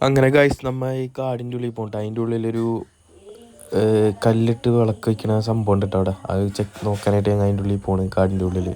അങ്ങനെ ഗൈസ് നമ്മ ഈ കാടിൻ്റെ ഉള്ളിൽ പോകട്ടെ. അതിൻ്റെ ഉള്ളിലൊരു കല്ലിട്ട് വിളക്ക് വയ്ക്കണ സംഭവം ഉണ്ട് കേട്ടോ. അവിടെ അത് നോക്കാനായിട്ട് ഞങ്ങൾ അതിൻ്റെ ഉള്ളിൽ പോണ്, കാടിൻ്റെ ഉള്ളിൽ.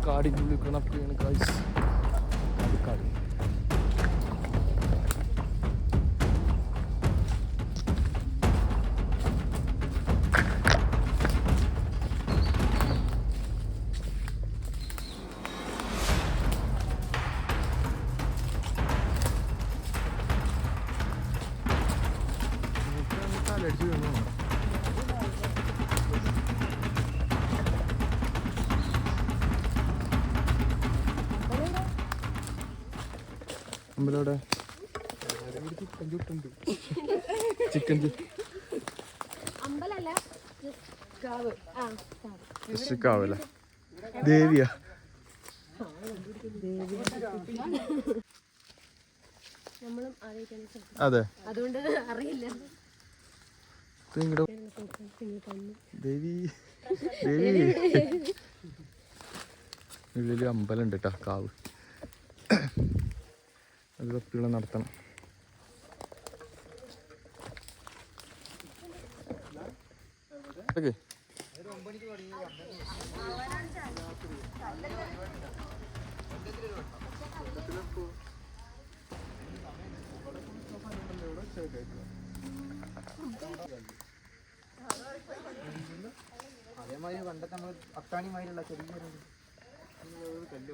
കാടിൻ്റെ ഉള്ളിൽ കിണപ്പിയാണ് ഗൈസ്. കാട് കാലടിച്ച് വീണു. അമ്പലവിടെ ചിക്കൻ കാവല ദേവിയാ. അതെ ദേവി ദേവി ഉള്ളില് അമ്പലം ഉണ്ട് കേട്ടോ, കാവ്. അത് തപ്പിയുള്ള നടത്തണം. അതേമാതിരി പണ്ടത്തെ നമ്മൾ അത്താണിമാതിരിയുള്ള ചെറിയ കല്ല്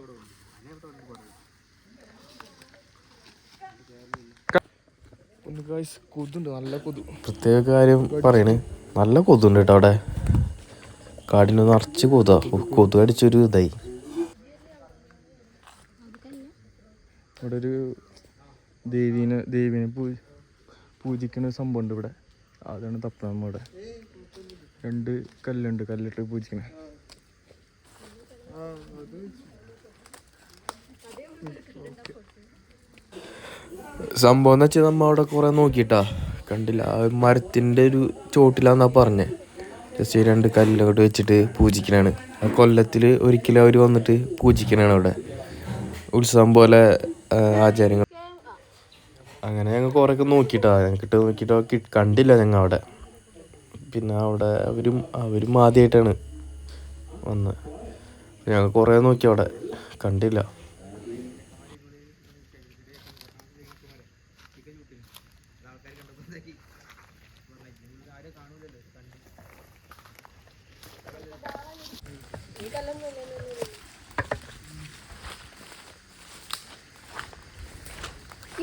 കൊതുണ്ട്, നല്ല കൊതു. പ്രത്യേക കാര്യം പറയണേ, നല്ല കൊതുണ്ട് കേട്ടോ അവിടെ. കാടിന് നിറച്ച് കൊതുവാ. കൊതു അടിച്ചൊരു ഇതായി. ഇവിടെ ഒരു ദേവീനെ പൂജിക്കുന്ന സംഭവം ഉണ്ട് ഇവിടെ. അതാണ് തപ്പണം. ഇവിടെ 2 കല്ലുണ്ട്, കല്ലിട്ട് പൂജിക്കണേ. സംഭവം എന്ന് വെച്ചാൽ നമ്മ അവിടെ കുറെ നോക്കിട്ടാ കണ്ടില്ല. ആ മരത്തിന്റെ ഒരു ചോട്ടിലാന്നാ പറഞ്ഞേ. ജസ്റ്റ് 2 കല്ലൊക്കെ വെച്ചിട്ട് പൂജിക്കണാണ്. ആ കൊല്ലത്തിൽ ഒരിക്കലും അവർ വന്നിട്ട് പൂജിക്കണാണ് അവിടെ. ഉത്സവം പോലെ ആചാരങ്ങൾ. അങ്ങനെ ഞങ്ങൾ കുറേയൊക്കെ നോക്കിയിട്ടാ. നോക്കിയിട്ട് കണ്ടില്ല ഞങ്ങൾ അവിടെ. പിന്നെ അവിടെ അവരും ആദ്യമായിട്ടാണ് വന്നത്. ഞങ്ങൾ കുറേ നോക്കി, അവിടെ കണ്ടില്ല.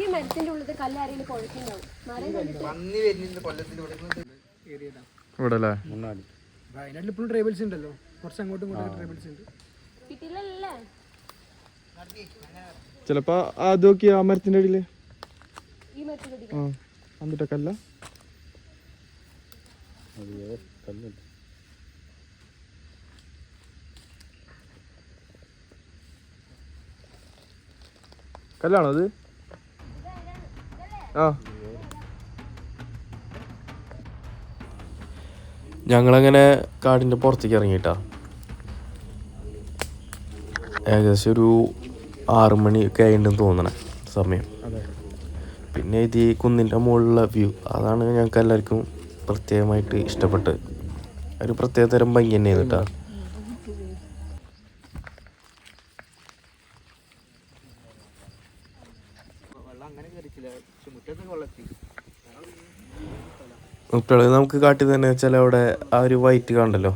ഈ മരത്തിന്റെ ഉള്ളിൽ കല്ലാരെയും കുഴക്കുന്നുണ്ടാവും. ഇപ്പോഴും ട്രൈബൽസ് ഉണ്ടല്ലോ, കുറച്ച് അങ്ങോട്ടും ഇങ്ങോട്ടും ട്രൈബൽസ് ഉണ്ട്. ചിലപ്പോ അതൊക്കെ ആ മരത്തിന്റെ അടിയില് ഈ എന്നിട്ട കല്ല കല്ലാണോ അത്? ആ, ഞങ്ങളങ്ങനെ കാടിൻ്റെ പുറത്തേക്ക് ഇറങ്ങിയിട്ടാ. ഏകദേശം ഒരു 6 മണിയൊക്കെ ആയിട്ടുണ്ടെന്ന് തോന്നണേ സമയം. പിന്നെ ഇത് ഈ കുന്നിൻ്റെ മുകളിലുള്ള വ്യൂ, അതാണ് ഞങ്ങൾക്ക് എല്ലാവർക്കും പ്രത്യേകമായിട്ട് ഇഷ്ടപ്പെട്ടത്. ഒരു പ്രത്യേക തരം ഭംഗി തന്നെയാണ് കേട്ടോ. മുട്ടകൾ നമുക്ക് കാട്ടി തന്നെ വെച്ചാൽ അവിടെ ആ ഒരു വൈറ്റ് കണ്ടല്ലോ,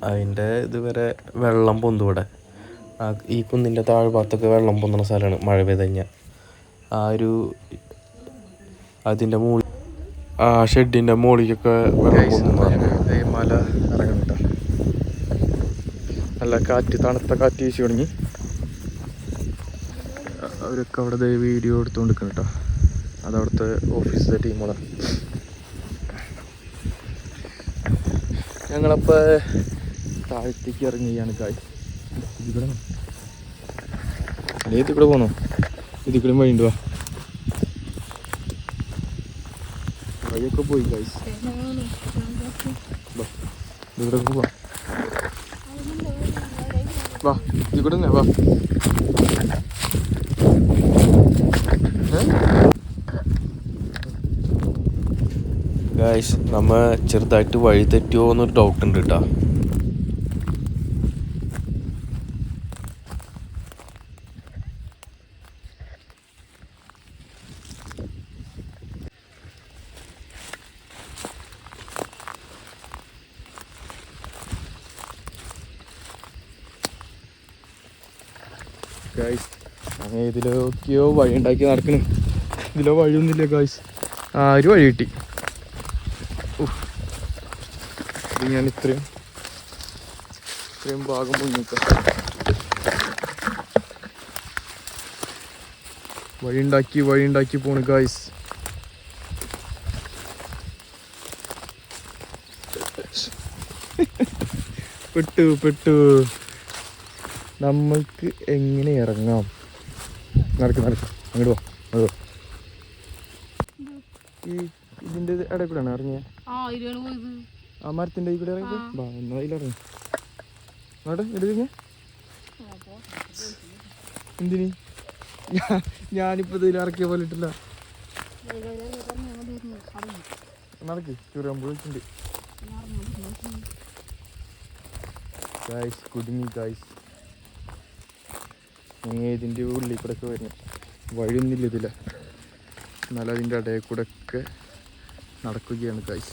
അതിൻ്റെ ഇതുവരെ വെള്ളം പൊന്തും ഇവിടെ. ഈ കുന്നിൻ്റെ താഴ്ഭാഗത്തൊക്കെ വെള്ളം പൊന്നുന്ന സ്ഥലമാണ് മഴ പെയ്ത് കഴിഞ്ഞാൽ. ആ ഒരു അതിൻ്റെ മുകളിൽ ആ ഷെഡിൻ്റെ മുകളിലേക്കൊക്കെ വെള്ളം പൊന്നുന്ന മല ഇറങ്ങുന്നുണ്ട്. നല്ല കാറ്റ്, തണുത്ത കാറ്റ് വീശി തുടങ്ങി. അവരൊക്കെ അവിടെ വീഡിയോ എടുത്തുകൊണ്ട് നിൽക്കണം കേട്ടോ. അതവിടുത്തെ ഓഫീസിലെ ടീമുകളാണ്. ഞങ്ങളപ്പോൾ താഴത്തേക്ക് ഇറങ്ങിയാണ് കായ്. ഇതിൽ കൂടെ പോന്നോ? ഇതിൽ കൂടെ വഴിയുണ്ട്. വഴിയൊക്കെ പോയി കായ്സ്. ഇവിടെ പോവാ. വാ, ഇതിൽ കൂടെ തന്നെ വാ. ഗായ്സ്, നമ്മ ചെറുതായിട്ട് വഴി തെറ്റിയോ എന്നൊരു ഡൗട്ട് ഉണ്ട് കേട്ടോ. ഗായ്സ്, അങ്ങനെ ഇതിലൊക്കെയോ വഴി ഉണ്ടാക്കി നടക്കണ്. ഇതിലോ വഴിയൊന്നുമില്ല ഗായ്സ്. ഒരു വഴി കിട്ടി. ഇത് ഞാൻ ഇത്രയും ഭാഗം മുന്നിക്കാം. വഴി ഉണ്ടാക്കി പോണ് ഗായ്സ്. പെട്ടു. നമ്മൾക്ക് എങ്ങനെ ഇറങ്ങാം? നടക്ക് അങ്ങോട്ട് പോ. ഈ ഇതിന്റെ ഇടയിൽ കൂടെയാണ് ഇറങ്ങിയ ആ മരത്തിന്റെ കൂടെ ഇറങ്ങി. എന്നാ അതിലിറങ്ങി എടുക്ക. എന്തിന്? ഞാനിപ്പോ ഇതിൽ ഇറക്കിയ പോലെ ഇട്ടില്ല. നടക്ക്, ചുരമ്പുണ്ട് ഗായ്സ്. കുടുങ്ങി ഗായ്സ്. ഇതിൻ്റെ ഉള്ളിൽ കൂടെ ഒക്കെ വരുന്നു. വഴിയൊന്നുമില്ല ഇതില്ല. എന്നാലും അതിൻ്റെ ഇടയിൽ കൂടെ ഒക്കെ നടക്കുകയാണ് ഗായ്സ്.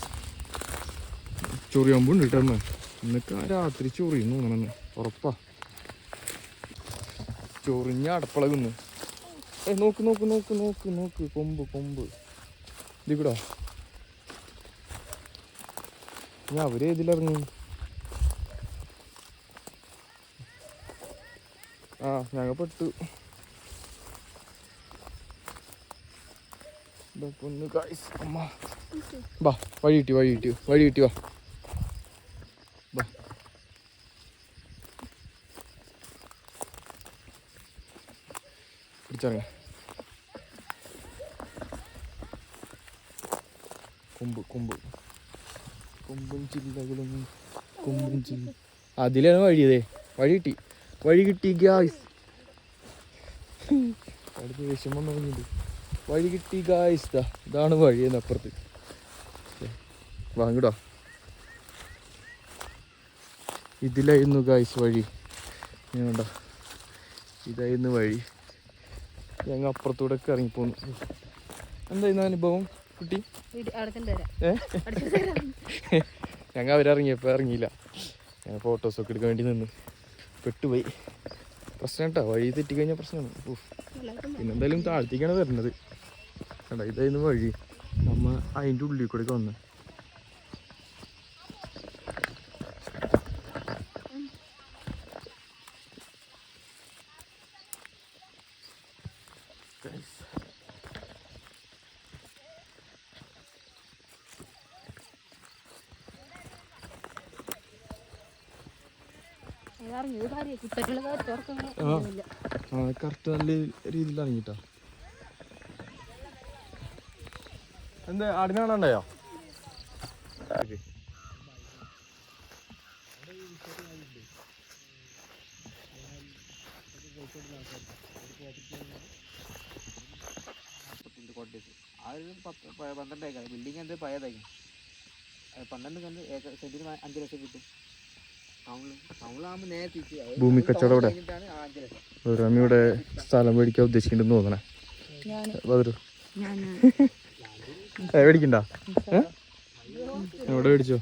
ചൊറിയാമ്പുണ്ട് കേട്ടോ. ഇന്നൊക്കെ രാത്രി ചൊറിയുന്നു തോന്നണമെന്ന് ഉറപ്പാ. ചൊറിഞ്ഞ അടപ്പളകുന്നു. നോക്ക് കൊമ്പ് ഇത് കൂടാ. ഞാൻ അവര് ഇതിലിറങ്ങി. ഞങ്ങൾ പെട്ടു. പൊന്നു ഗായ്സ്. അമ്മ ബാ, വഴി കിട്ടി വാ. പിടിച്ചറിയാം. കൊമ്പും ചില്ലകളും അതിലാണ് വഴിയതേ. വഴി കിട്ടി ഗായ്സ്. അടുത്ത് വിഷമം തുടങ്ങിയിട്ട് വഴി കിട്ടി ഗായ്സ്. ഇതാണ് വഴിയെന്ന് അപ്പുറത്ത്. വാങ്ങിടാ. ഇതിലായിരുന്നു ഗായ്സ് വഴി. വേണ്ട, ഇതായിരുന്നു വഴി. ഞങ്ങൾ അപ്പുറത്തൂടെ ഒക്കെ ഇറങ്ങിപ്പോന്നു. എന്തായിരുന്നു അനുഭവം കുട്ടി? ഞങ്ങൾ അവരിറങ്ങിയപ്പോൾ ഇറങ്ങിയില്ല. ഞങ്ങൾ ഫോട്ടോസൊക്കെ എടുക്കാൻ വേണ്ടി നിന്ന് പെട്ടുപോയി. പ്രശ്നം കേട്ടോ, വഴി തെറ്റിക്കഴിഞ്ഞാൽ പ്രശ്നമാണ്. പിന്നെന്തായാലും താഴ്ത്തിക്കാണ് വരുന്നത്. കേട്ടോ, ഇതായിരുന്നു വഴി. നമ്മ അതിൻ്റെ ഉള്ളിൽ കൂടെ വന്ന് കറക്റ്റ് നല്ല രീതിയിൽ ഇറങ്ങിട്ടാ. എന്താ ആടിനെ കാണാണ്ടായോ? ബിൽഡിംഗ് എന്ത് പഴയതായിരിക്കും. 12 സെന്റിന് 5 ലക്ഷം കിട്ടും. ഭൂമി കച്ചവടം ഇവിടെ അമ്മയുടെ സ്ഥലം മേടിക്കാൻ ഉദ്ദേശിക്കുന്നുണ്ടെന്ന് തോന്നണേ. മേടിക്കണ്ട? എവിടെ മേടിച്ചോ?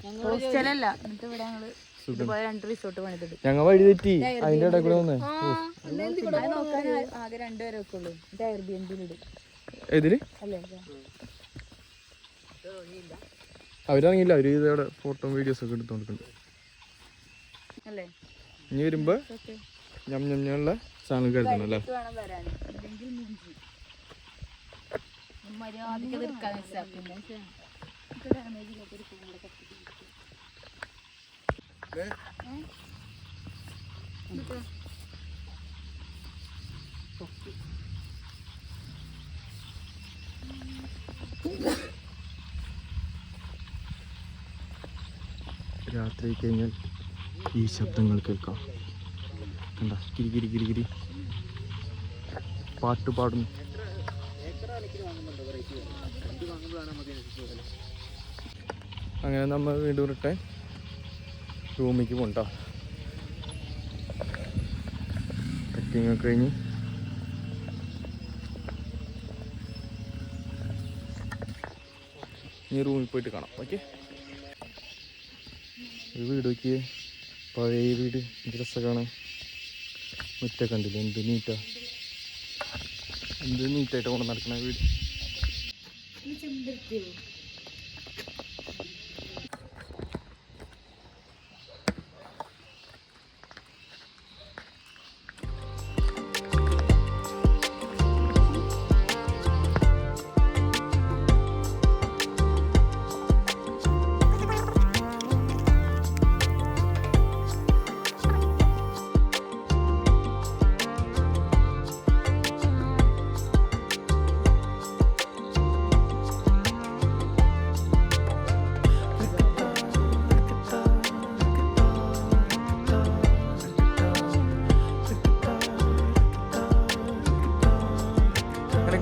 ഇതുപോലെ 2 റിസോർട്ട് പണിതിട്ട് ഞങ്ങൾ വഴി തെറ്റി അതിന്റെ ഇടയിൽ കൂടെ വന്നേ. നോക്കാൻ ആകെ 2 പേരെ വെക്കുള്ളൂ. ഇത് എയർബിഎൻബിയിലിടും. ഇതില് അല്ലേ അവരിറങ്ങിയില്ല, അവര് ഇതവിടെ ഫോട്ടോ വീഡിയോസ് ഒക്കെ എടുത്തോണ്ടിട്ടുണ്ട്. അല്ലേ ഇനി വരുമ്പോ ഞമ്മ സാധനം കരുതണം അല്ലേ. വേണം വരാൻ. അല്ലെങ്കിൽ മുഞ്ചി മര്യാദക്ക് എടുക്കാൻ വെച്ചാൽ പിന്നെ ഡാമേജ് ഇല്ലാത്തൊരു കൂടെ രാത്രി കഴിഞ്ഞാൽ ഈ ശബ്ദങ്ങൾ കേൾക്കാം. കണ്ട കിരി കിരി കിരി കിരി പാട്ട് പാടുന്നു. അങ്ങനെ നമ്മൾ വീണ്ടും റിട്ടേൺ റൂമിലേക്ക് പോകണ്ട. ട്രക്കിങ് ഒക്കെ കഴിഞ്ഞ് ഇനി റൂമിൽ പോയിട്ട് കാണാം. ഓക്കെ, ഒരു വീട് നോക്കിയേ, പഴയ വീട്, രസമാണ്. മുറ്റ കണ്ടില്ല, എന്ത് നീറ്റായിട്ട് കൊണ്ട് നടക്കണ വീട്.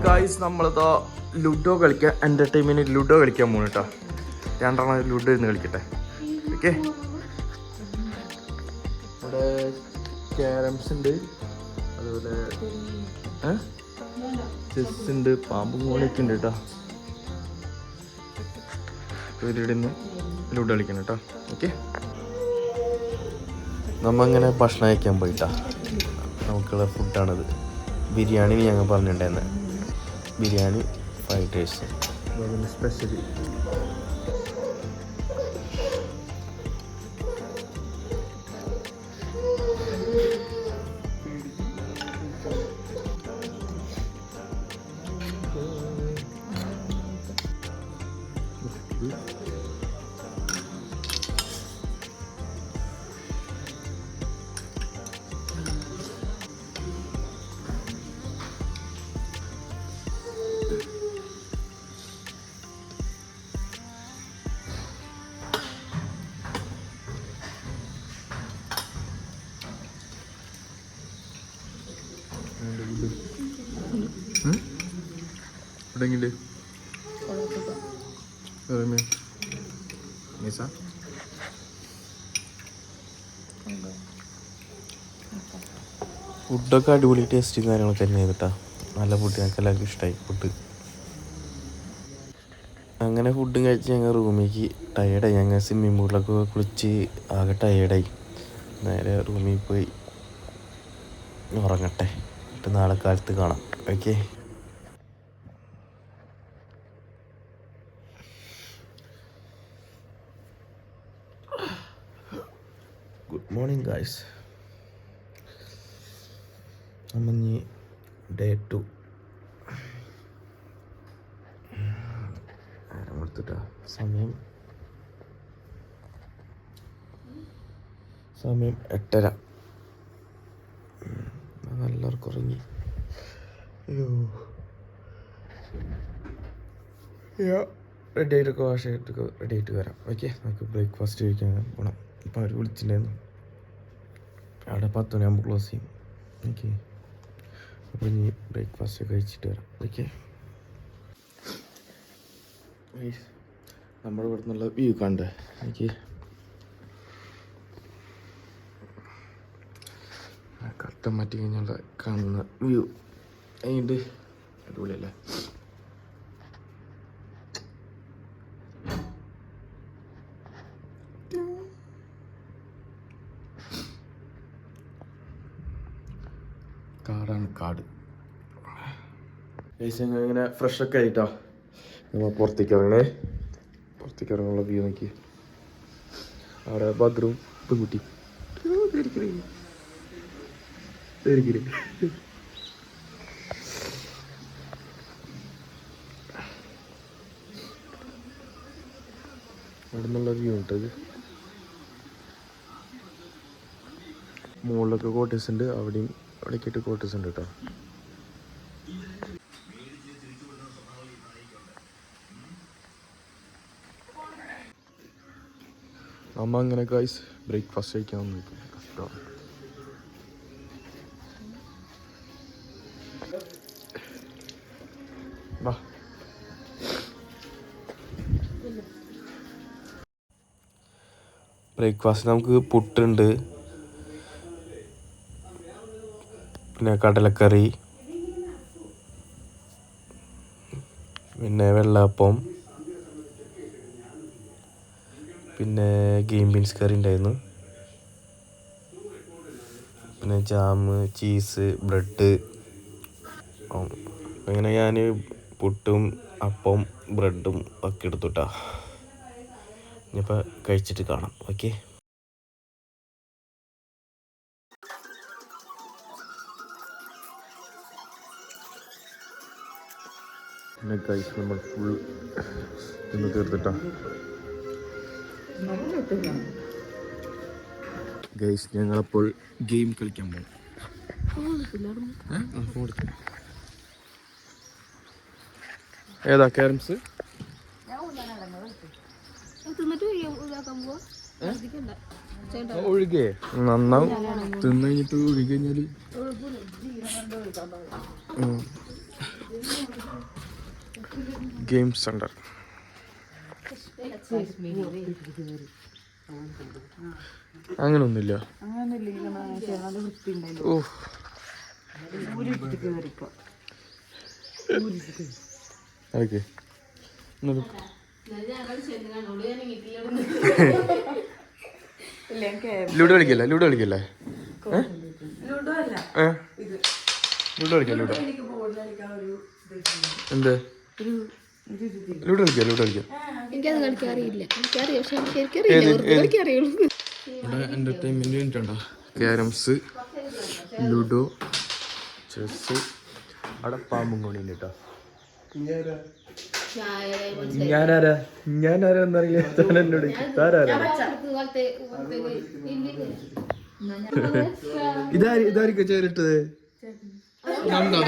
ഗായ്സ്, നമ്മളിതാ ലുഡോ കളിക്കാൻ, എൻ്റർടൈൻമെൻറ്റ് ലുഡോ കളിക്കാൻ പോകുന്നു കേട്ടോ. 2 ലുഡോ ഇരുന്ന് കളിക്കട്ടെ. ഓക്കെ, ഇവിടെ ക്യാരംസ് ഉണ്ട്, അതുപോലെ ചെസ് ഉണ്ട്, പാമ്പും കോണിയൊക്കെ ഉണ്ട് കേട്ടോ. ഇവിടെ നിന്ന് ലുഡോ കളിക്കണം കേട്ടോ. ഓക്കെ, നമ്മങ്ങനെ ഭക്ഷണം കഴിക്കാൻ പോയിട്ടാ. നമുക്കുള്ള ഫുഡാണിത്. ബിരിയാണി ഞങ്ങൾ പറഞ്ഞിട്ടുണ്ടായിരുന്നത്, ബിരിയാണി, ഫ്രൈഡ് റൈസ്, സ്പെഷ്യൽ. എവിടെയെങ്കിലും ഫുഡൊക്കെ അടിപൊളി ടേസ്റ്റും കാര്യങ്ങളൊക്കെ തന്നെയാണ് കേട്ടോ. നല്ല ഫുഡ്, ഞങ്ങൾക്ക് എല്ലാവർക്കും ഇഷ്ടമായി ഫുഡ്. അങ്ങനെ ഫുഡും കഴിച്ച് ഞങ്ങൾ റൂമിലേക്ക് ടയേർഡായി. ഞങ്ങൾ സ്വിമ്മിങ് പൂളിലൊക്കെ കുളിച്ച് ആകെ ടയേർഡായി. നേരെ റൂമിൽ പോയി ഉറങ്ങട്ടെ, എന്നിട്ട് നാളെ കാലത്ത് കാണാം. Okay, good morning guys. നമ്മൾ ഇനി ഡേ 2 കൊടുത്തിട്ടാ. സമയം 8:30. നല്ലവർക്ക് ഉറങ്ങി. റെഡി ആയിട്ടൊക്കെ വാഷ് ചെയ്തിട്ടൊക്കെ റെഡി ആയിട്ട് വരാം. ഓക്കെ, നമുക്ക് ബ്രേക്ക്ഫാസ്റ്റ് കഴിക്കാൻ പോകണം. ഇപ്പം അവർ വിളിച്ചിട്ടുണ്ടായിരുന്നു, അവിടെ 10 മണിയാകുമ്പോൾ ക്ലോസ് ചെയ്യും. ഓക്കെ, അപ്പോൾ ഇനി ബ്രേക്ക്ഫാസ്റ്റ് കഴിച്ചിട്ട് വരാം. ഓക്കെ, നമ്മുടെ ഇവിടെ നിന്നുള്ള വ്യൂ കണ്ടേ. ഓക്കെ, കട്ട മാറ്റി കഴിഞ്ഞുള്ള കാണുന്ന വ്യൂ അതിൻ്റെ അടിപൊളിയല്ലേ. കാടാണ് കാട്. ഇങ്ങനെ ഫ്രഷൊക്കെ ആയിട്ടാ നമ്മൾ പുറത്തേക്ക് ഇറങ്ങാനുള്ള വ്യൂ നോക്കി. അവിടെ ബദ്രും പെൺകുട്ടി അവിടെ നിന്നുള്ള വ്യൂ ഉണ്ടത്. മുകളിലൊക്കെ കോട്ടേഴ്സ് ഉണ്ട്, അവിടേക്കായിട്ട് കോട്ടേഴ്സ് ഉണ്ട് കേട്ടോ. അമ്മ അങ്ങനെ ഗൈസ് ബ്രേക്ക്ഫാസ്റ്റ് കഴിക്കാൻ വന്നിരിക്കും. ബ്രേക്ക്ഫാസ്റ്റ് നമുക്ക് പുട്ടുണ്ട്, പിന്നെ കടലക്കറി, പിന്നെ വെള്ളപ്പം, പിന്നെ ഗ്രീൻ ബീൻസ് കറി ഉണ്ടായിരുന്നു, പിന്നെ ജാമ്, ചീസ്, ബ്രെഡ്. അങ്ങനെ ഞാൻ പുട്ടും അപ്പം ബ്രെഡും ഒക്കെ എടുത്തുട്ടാ. ഇനിയിപ്പോൾ കഴിച്ചിട്ട് കാണാം. ഓക്കെ. പിന്നെ കഴിച്ച് നമ്മൾ ഫുൾ ഇന്ന് തീർത്തിട്ടാ. ഗൈസ് ഞങ്ങളപ്പോൾ ഗെയിം കളിക്കാൻ പോകും. ഏതാ ക്യാരംസ്? ഒഴുകേ നന്നാവും. തിന്നു കഴിഞ്ഞിട്ട് ഒഴുകി കഴിഞ്ഞാല് ഗെയിം സെന്റർ. അങ്ങനൊന്നുമില്ല. ഓ ഓക്കെ. ലൂഡോ കളിക്കല്ലേ? ലൂഡോ കളിക്കാം. എന്ത് ലൂഡോ കളിക്കാം? എനിക്കത് കളിക്കാൻ അറിയില്ല. ഇവിടെ എന്റർടൈൻമെന്റ് വേണ്ടിട്ടുണ്ടോ? Carroms, ludo, chess. അവിടെ പാമ്പും കൊണ്ടില്ല കേട്ടോ. ഞാനാരാ എന്നറിയില്ല. എന്നോട് ഇതായിരിക്കും ചേരിട്ടത്. നന്നാ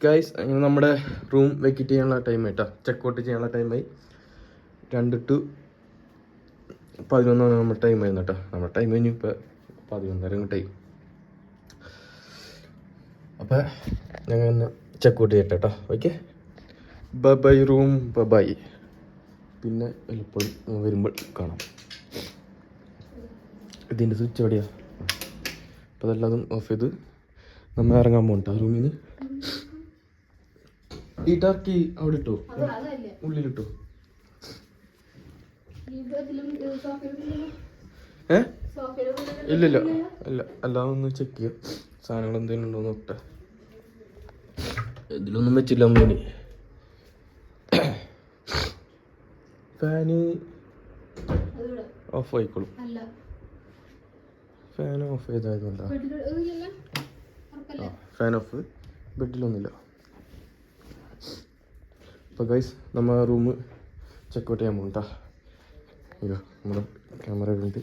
ഗൈസ് അങ്ങനെ നമ്മുടെ റൂം വെക്കേറ്റ് ചെയ്യാനുള്ള ടൈം ആയിട്ടാ. ചെക്കൗട്ട് ചെയ്യാനുള്ള ടൈമായി. 2 to 11 നമ്മുടെ ടൈം ആയിരുന്നു കേട്ടോ. നമ്മുടെ ടൈം കഴിഞ്ഞു. ഇപ്പോൾ 11:30 ടൈം. അപ്പം ഞങ്ങൾ ഒന്ന് ചെക്കൗട്ട് ചെയ്യട്ടെ കേട്ടോ. Okay, bye room, bye. പിന്നെ എളുപ്പം വരുമ്പോൾ കാണാം. ഇതിൻ്റെ സ്വിച്ച് എവിടെയാ? അപ്പോൾ അതെല്ലാം ഓഫ് ചെയ്ത് നമ്മൾ ഇറങ്ങാൻ പോകണ്ട റൂമിൽ നിന്ന്. ഈ ടർക്കി അവിടെ ഇട്ടോ, ഉള്ളിലിട്ടോ. ഇല്ലില്ല എല്ലാം ഒന്ന് ചെക്ക് ചെയ്യാം. സാധനങ്ങൾ എന്തെങ്കിലും ഉണ്ടോ നോക്കട്ടെ. ഇതിലൊന്നും വെച്ചില്ല അമ്മേനി. ഫാന് ഓഫ് ആയിക്കോളും. ഫാൻ ഓഫ് ചെയ്തായിരുന്നല്ലോ. ആ ഫാൻ ഓഫ്. ബെഡിലൊന്നുമില്ല. അപ്പോൾ ഗൈസ് നമ്മൾ റൂം ചെക്കൗട്ട് ചെയ്യാൻ പോകും കേട്ടോ. അയ്യോ നമ്മുടെ ക്യാമറ ഉണ്ട്.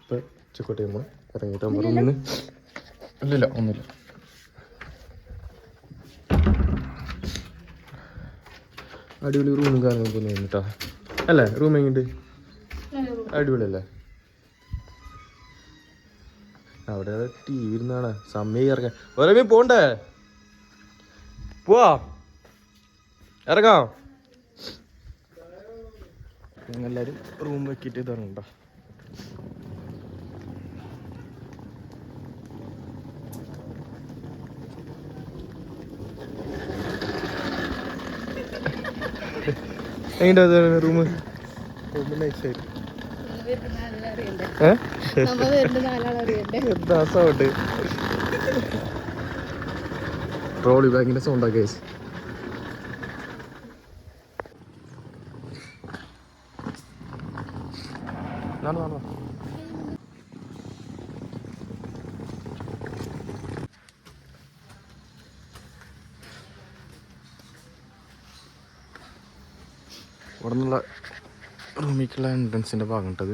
ഇപ്പോൾ ചെക്കൗട്ട് ചെയ്യുമ്പോൾ ഇറങ്ങിയിട്ട് നമ്മൾ റൂമിൽ നിന്ന് ഇല്ലില്ല ഒന്നുമില്ല. അടിപൊളി റൂമും കാര്യങ്ങളും തന്നെയാണ് കേട്ടോ. അല്ലേ? റൂം എങ്ങോട്ട് അടിപൊളിയല്ലേ? അവിടെ ടി വി ഇരുന്നാണ് സമയം ഇറങ്ങാൻ. ഓരോ പോണ്ടേ? പോവാ, ഇറങ്ങാം. ഞങ്ങളെല്ലാവരും റൂം വെക്കിയിട്ട് ഇറങ്ങണ്ട. അതിൻ്റെ റൂം നൈസായിട്ട് എന്താ സൗണ്ട് ട്രോളി ബാഗിന്റെ സൗണ്ടാ കേസ്. ഇവിടെ നിന്നുള്ള റൂമിലേക്കുള്ള എൻട്രൻസിൻ്റെ ഭാഗം ഇട്ടത്.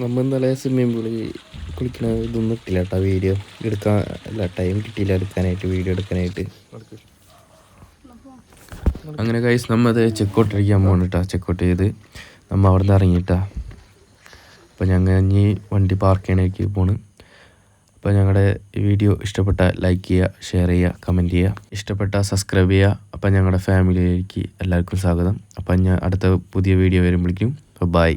നമ്മൾ ഇന്നലെ സ്വിമ്മിംഗ് പൂളിൽ കുളിക്കണ ഇതൊന്നും ഇട്ടില്ല കേട്ടോ, വീഡിയോ എടുക്കാൻ അല്ല ടൈം കിട്ടിയില്ല എടുക്കാനായിട്ട്, വീഡിയോ എടുക്കാനായിട്ട്. അങ്ങനെ ഗൈസ് നമ്മത് ചെക്കൗട്ട് അടിക്കാൻ പോകണം കേട്ടോ. ചെക്കൗട്ട് ചെയ്ത് നമ്മൾ അവിടെ നിന്ന് ഇറങ്ങിയിട്ടാ. അപ്പോൾ ഞങ്ങൾ ഇനി വണ്ടി പാർക്ക് ചെയ്യാനായിട്ട് പോണ്. അപ്പോൾ ഞങ്ങളുടെ വീഡിയോ ഇഷ്ടപ്പെട്ട ലൈക്ക് ചെയ്യുക, ഷെയർ ചെയ്യുക, കമൻറ്റ് ചെയ്യുക, ഇഷ്ടപ്പെട്ട സബ്സ്ക്രൈബ് ചെയ്യുക. അപ്പോൾ ഞങ്ങളുടെ ഫാമിലിയിലേക്ക് എല്ലാവർക്കും സ്വാഗതം. അപ്പം ഞാൻ അടുത്ത പുതിയ വീഡിയോ വരുമ്പോഴേക്കും ബൈ.